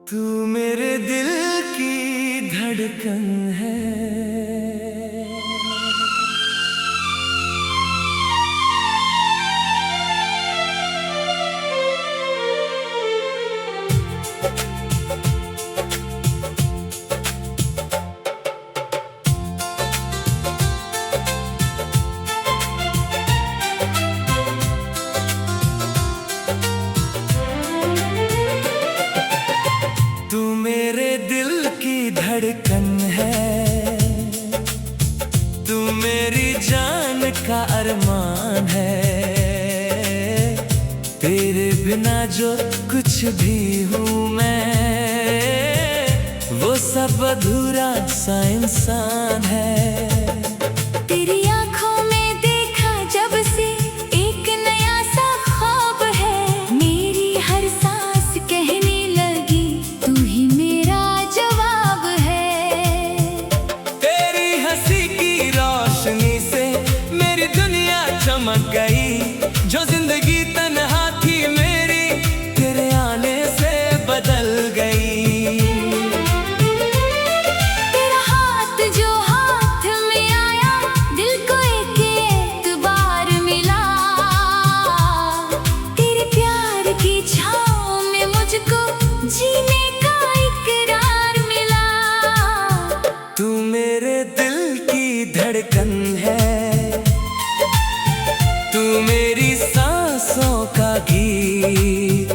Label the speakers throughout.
Speaker 1: तू मेरे दिल की धड़कन है। तू मेरे दिल की धड़कन है, तू मेरी जान का अरमान है। तेरे बिना जो कुछ भी हूँ मैं, वो सब अधूरा सा इंसान है।
Speaker 2: तेरी आँखों में देखा जब से एक नया सा ख्वाब है। मेरी हर सांस कहने लगी तू ही मेरा जवाब है।
Speaker 1: तेरी हंसी की रोशनी से मेरी दुनिया चमक गई। जो जिंदगी तन्हा थी मेरी, तेरे आने से बदल गई।
Speaker 2: तेरा हाथ जो हाथ में आया, दिल को एक एतबार मिला। तेरे प्यार की छाँव में मुझको जीने का इकरार मिला।
Speaker 1: तू मेरे दिल की धड़कन है, तू मेरी सांसों का गीत।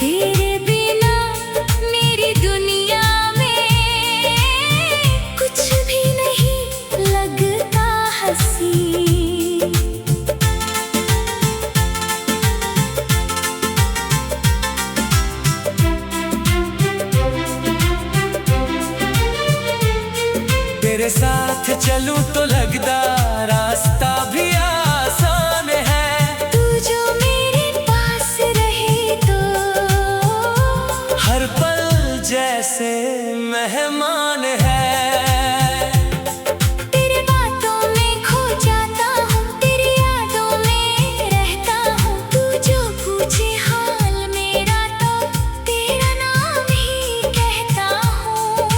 Speaker 2: तेरे बिना मेरी दुनिया में कुछ भी नहीं लगता हंसी।
Speaker 1: तेरे साथ चलूं तो लगता रास्ता भी आसान है।
Speaker 2: तू जो मेरे पास रहे तो
Speaker 1: हर पल जैसे मेहमान है।
Speaker 2: तेरे बातों में खो जाता हूँ, तेरी यादों में रहता हूँ। तू जो पूछे हाल मेरा तो तेरा नाम ही कहता हूँ।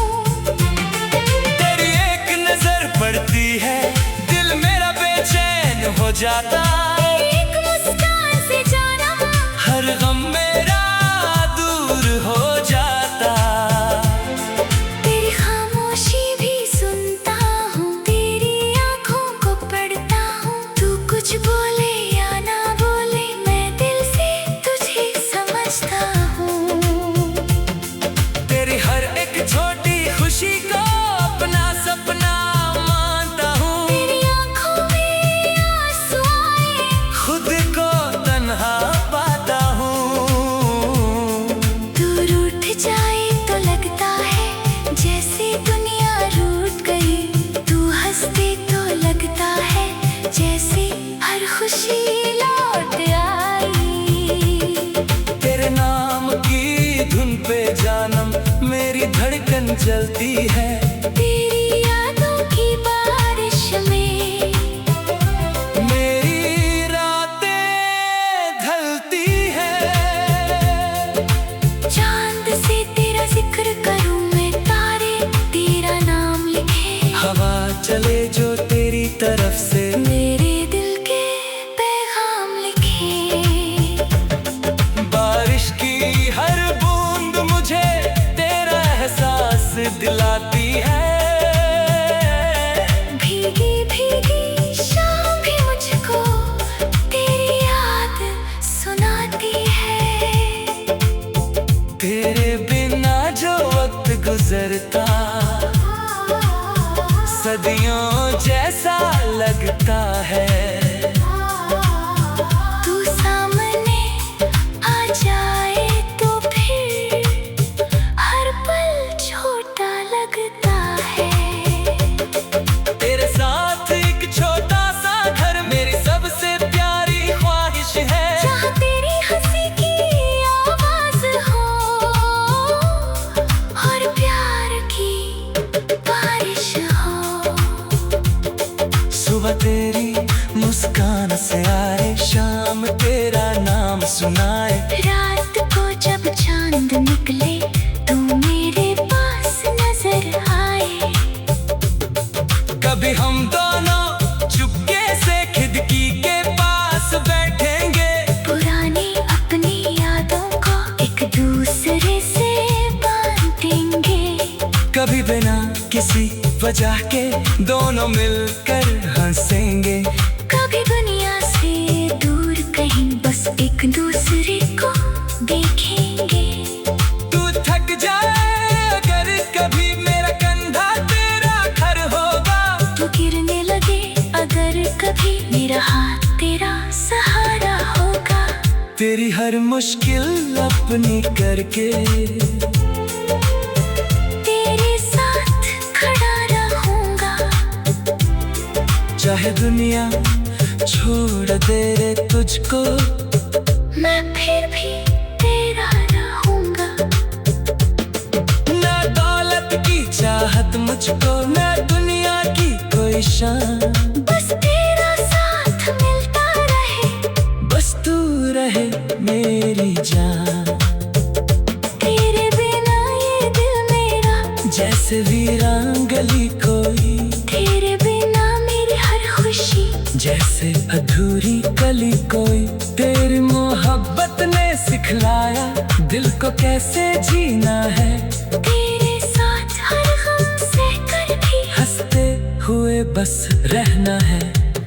Speaker 1: तेरी एक नजर पड़ती है, दिल मेरा बेचैन हो जाता।
Speaker 2: एक मुस्कान से जाना
Speaker 1: हर गम मेरा दूर हो जाता।
Speaker 2: तेरी खामोशी भी सुनता हूँ, तेरी आँखों को पढ़ता हूँ। तू कुछ बोले या ना बोले, मैं दिल से तुझे समझता हूँ।
Speaker 1: तेरी हर एक छोटी खुशी को अपना सपना मानता हूँ।
Speaker 2: तेरी आँखों में आंसू आए,
Speaker 1: खुद को तन्हा पाता हूँ।
Speaker 2: दूर उठ जाए तो लगता है जैसे दुनिया रूठ गई। तू हंसते तो लगता है जैसे हर खुशी लौट आई।
Speaker 1: तेरे नाम की धुन पे जानम मेरी धड़कन चलती है।
Speaker 2: तेरी यादों की बारिश में
Speaker 1: मेरी रातें ढलती है।
Speaker 2: चांद से तेरा जिक्र करूं मैं, तारे तेरा नाम लिखे।
Speaker 1: हवा चले जो तेरी तरफ से,
Speaker 2: मेरे दिल के पैगाम लिखे।
Speaker 1: बारिश की हर बूंद मुझे तेरा एहसास दिलाती है।
Speaker 2: भीगी भीगी शाम भी मुझको तेरी याद सुनाती है।
Speaker 1: तेरे बिना जो वक्त गुजरता, सदियों जैसा लगता है।
Speaker 2: तू सामने आ जाए तो फिर हर पल छोटा लगता है।
Speaker 1: तेरे साथ एक छोटा सा घर मेरी सबसे प्यारी ख्वाहिश है।
Speaker 2: जहाँ तेरी हंसी की आवाज हो और प्यार की बारिश हो।
Speaker 1: सुबह तेरी मुस्कान से आए, शाम तेरा नाम सुनाए।
Speaker 2: रात को जब चांद
Speaker 1: बजा के दोनों मिलकर हंसेंगे।
Speaker 2: कभी दुनिया से दूर कहीं बस एक दूसरे को देखेंगे।
Speaker 1: तू थक जाए अगर कभी मेरा कंधा तेरा घर होगा।
Speaker 2: तू गिरने लगे अगर कभी मेरा हाथ तेरा सहारा होगा।
Speaker 1: तेरी हर मुश्किल अपनी करके
Speaker 2: तेरे साथ खड़ा रहूंगा।
Speaker 1: चाहे दुनिया छोड़ दे रे तुझको,
Speaker 2: मैं फिर भी तेरा रहूंगा।
Speaker 1: ना दौलत की चाहत मुझको, ना दुनिया की कोई शान।
Speaker 2: बस तेरा साथ मिलता रहे,
Speaker 1: बस तू रहे मेरी जान।
Speaker 2: तेरे बिना ये दिल मेरा
Speaker 1: जैसे वीरान गली कोई,
Speaker 2: तेरे बिना मेरी हर खुशी
Speaker 1: जैसे अधूरी कली कोई। तेरी मोहब्बत ने सिखलाया दिल को कैसे जीना है।
Speaker 2: तेरे साथ हर गम सह कर भी
Speaker 1: हंसते हुए बस रहना है।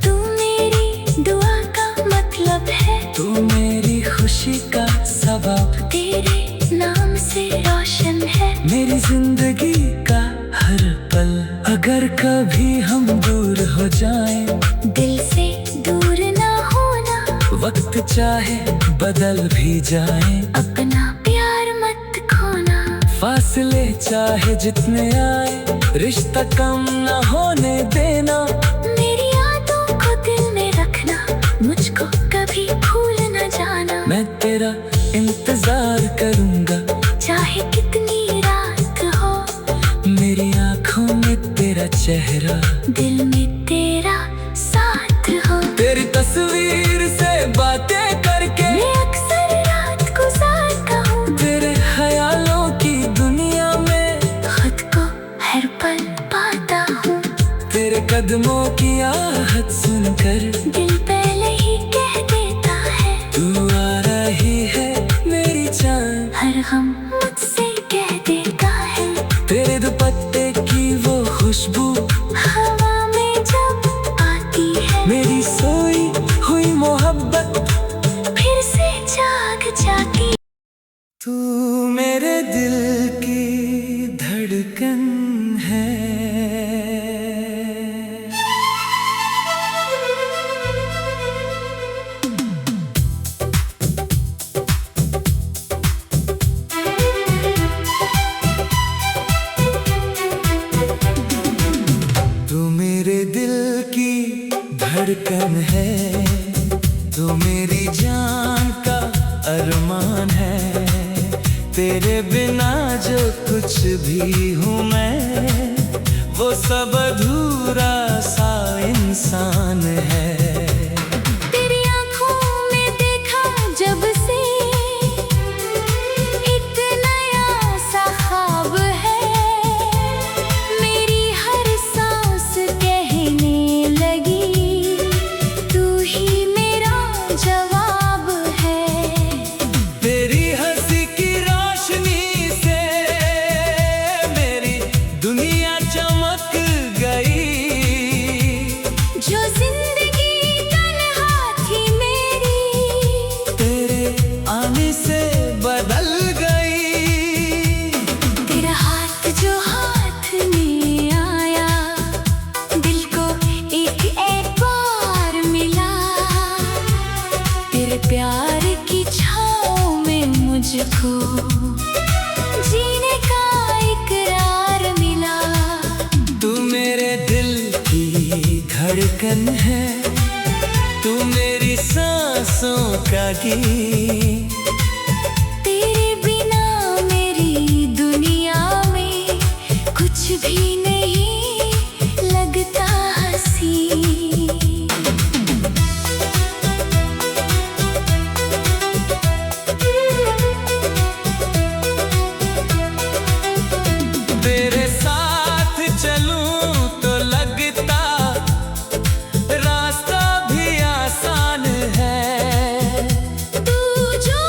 Speaker 2: तू मेरी दुआ का मतलब है,
Speaker 1: तू मेरी खुशी का सबब,
Speaker 2: तेरे नाम से रोशन है
Speaker 1: मेरी जिंदगी का हर पल। अगर कभी हम दूर हो जाएं,
Speaker 2: दिल से दूर ना होना।
Speaker 1: वक्त चाहे बदल भी जाए,
Speaker 2: अपना प्यार मत खोना।
Speaker 1: फासले चाहे जितने आए, रिश्ता कम न होने देना।
Speaker 2: मेरी यादों को दिल में रखना, मुझको कभी भूल न जाना।
Speaker 1: मैं तेरा इंतजार करूंगा,
Speaker 2: चाहे कितनी रात हो,
Speaker 1: मेरी आंखों में तेरा चेहरा,
Speaker 2: दिल में तेरा साथ हो।
Speaker 1: तेरी तस्वीर से बातें करके
Speaker 2: मैं अक्सर रात गुजारता हूँ,
Speaker 1: तेरे ख्यालों की दुनिया में
Speaker 2: खुद को हर पल पाता हूँ।
Speaker 1: तेरे कदमों की आहट सुनकर
Speaker 2: दिल पहले ही कह देता है,
Speaker 1: तू आ रही है मेरी जान।
Speaker 2: हर गम मुझसे कह देता है,
Speaker 1: तेरे दुपट्टे की वो खुशबू
Speaker 2: हवा में जब आती है।
Speaker 1: मेरी सोई हुई मोहब्बत
Speaker 2: फिर से जाग जाती।
Speaker 1: तू मेरे दिल की धड़कन है। तू मेरे दिल की धड़कन है, तू मेरी जान का अरमान है। तेरे बिना जो कुछ भी हूँ मैं, वो सब अधूरा सा इंसान है।
Speaker 2: तेरी आँखों में देखा जब से एक नया सा ख्वाब है। मेरी हर सांस कहने लगी, तू ही मेरा जवाब है।
Speaker 1: तेरी हंसी की रोशनी से मेरी दुनिया चमक गई।
Speaker 2: जो जिंदगी तन्हा थी मेरी,
Speaker 1: तेरे आने से बदल गई।
Speaker 2: तेरा हाथ जो हाथ में आया, दिल को एक बार मिला। तेरे प्यार की छाँव में मुझको जीने का इकरार मिला।
Speaker 1: तू मेरे दिल की धड़कन है, तू मेरी सांसों का गीत।
Speaker 2: तेरे बिना मेरी दुनिया में कुछ भी नहीं लगता हंसी।
Speaker 1: तेरे साथ चलूं तो लगता रास्ता भी आसान है।
Speaker 2: तू जो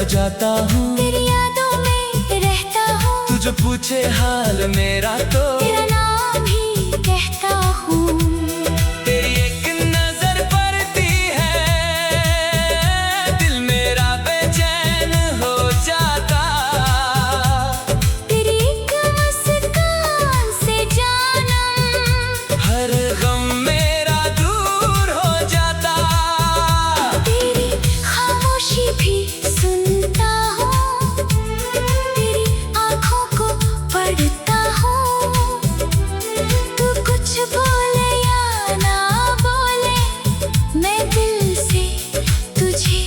Speaker 1: जाता हूँ,
Speaker 2: तेरी यादों में रहता हूँ।
Speaker 1: तू जो पूछे हाल मेरा तो
Speaker 2: तेरा नाम ही कहता हूँ।
Speaker 1: तेरी एक नजर पड़ती है, दिल मेरा बेचैन हो जाता।
Speaker 2: तेरी एक मुस्कान से जानम
Speaker 1: हर गम मेरा दूर हो जाता।
Speaker 2: तेरी खामोशी भी सुनता हूँ, तेरी आँखों को पढ़ता हूँ। तू कुछ बोले या ना बोले, मैं दिल से तुझे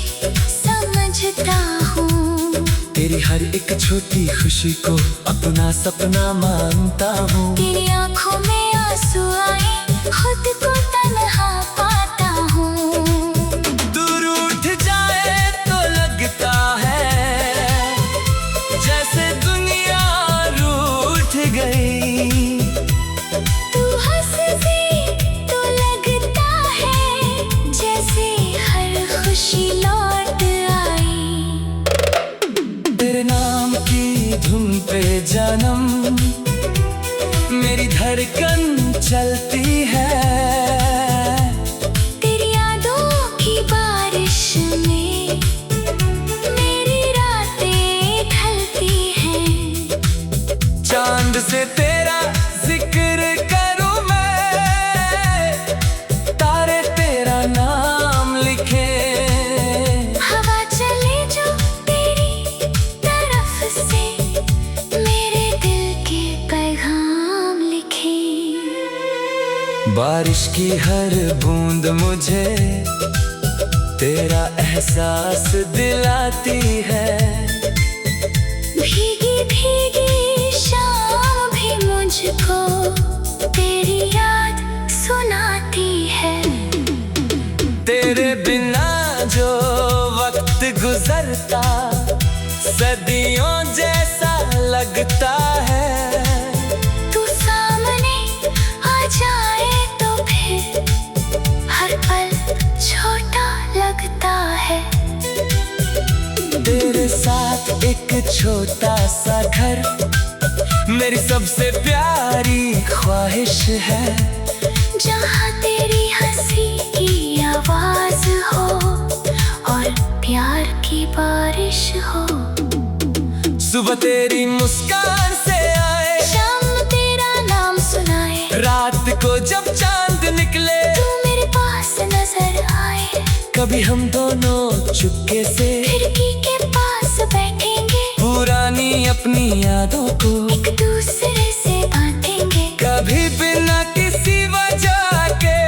Speaker 2: समझता हूँ।
Speaker 1: तेरी हर एक छोटी खुशी को अपना सपना मानता हूँ।
Speaker 2: तेरी आँखों में आंसू आए, खुद को तन्हा पाता हूँ।
Speaker 1: दूर उठ जाए तो लगता है जैसे दुनिया रूठ गई।
Speaker 2: तू हंस दे तो लगता है जैसे हर खुशी लौट आई।
Speaker 1: तेरे नाम की धुन पे जन्म मेरी धड़कन चलती है।
Speaker 2: तेरी यादों की बारिश में मेरी रातें ढलती हैं।
Speaker 1: चांद से तेरा जिक्र करूं मैं, तारे तेरा नाम लिखे।
Speaker 2: हवा चले जो तेरी तरफ से, मेरे दिल के पैगाम लिखे।
Speaker 1: बारिश की हर बूंद मुझे तेरा एहसास दिलाती है।
Speaker 2: भीगी भीगी शाम भी मुझको तेरी याद सुनाती है।
Speaker 1: तेरे बिना जो वक्त गुजरता सदियों जैसा लगता है।
Speaker 2: तू सामने आ जाए तो फिर हर पल छोटा लगता है।
Speaker 1: तेरे साथ एक छोटा सा घर मेरी सबसे प्यारी ख्वाहिश है।
Speaker 2: जहाँ तेरी हंसी की आवाज हो और प्यार की बारिश हो।
Speaker 1: सुबह तेरी मुस्कान से आए,
Speaker 2: शाम तेरा नाम सुनाए,
Speaker 1: रात को जब चांद निकले
Speaker 2: तू मेरे पास नजर आए।
Speaker 1: कभी हम दोनों चुपके से
Speaker 2: खिड़की के पास बैठेंगे,
Speaker 1: पुरानी अपनी यादों को
Speaker 2: एक दूसरे से बांटेंगे।
Speaker 1: कभी बिना किसी वजह के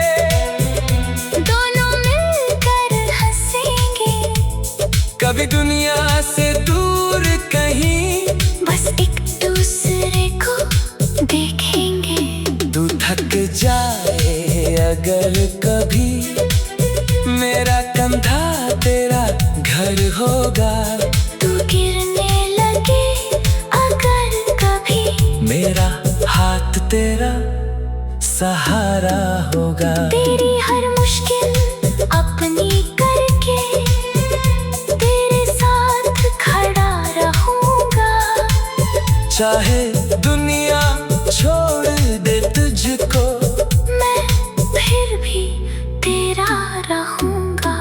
Speaker 2: दोनों मिलकर हंसेंगे,
Speaker 1: कभी दुनिया से दूर कहीं
Speaker 2: बस एक दूसरे को देखेंगे।
Speaker 1: तू थक जाए अगर कभी, मेरा कंधा तेरा घर होगा।
Speaker 2: तू गिरने लगे अगर कभी,
Speaker 1: मेरा हाथ तेरा सहारा होगा।
Speaker 2: तेरी हर मुश्किल अपनी करके तेरे साथ खड़ा रहूंगा।
Speaker 1: चाहे दुनिया छोड़ दे तुझको,
Speaker 2: मैं फिर भी तेरा रहूंगा।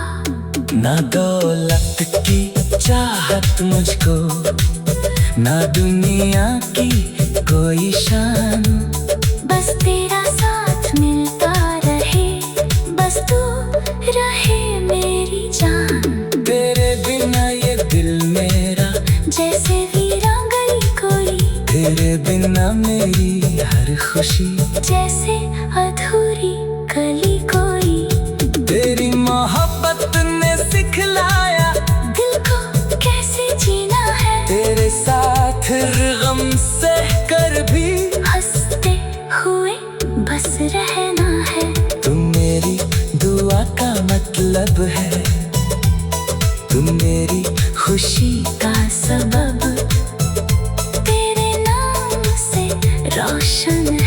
Speaker 1: ना दौलत की चाहत मुझको, ना दुनिया की कोई शान।
Speaker 2: बस तेरा साथ मिलता रहे, बस तू रहे मेरी जान।
Speaker 1: तेरे बिना ये दिल मेरा
Speaker 2: जैसे वीरांगनी कोई,
Speaker 1: तेरे बिना मेरी हर खुशी
Speaker 2: जैसे अधूरी कली कोई।
Speaker 1: तेरी मोहब्बत ने सिखलाया
Speaker 2: दिल को कैसे जीना है,
Speaker 1: तेरे साथ गम सह कर भी
Speaker 2: हंसते हुए बस रहना है।
Speaker 1: तुम मेरी दुआ का मतलब है, तुम मेरी खुशी
Speaker 2: का सबब तेरे नाम से रोशन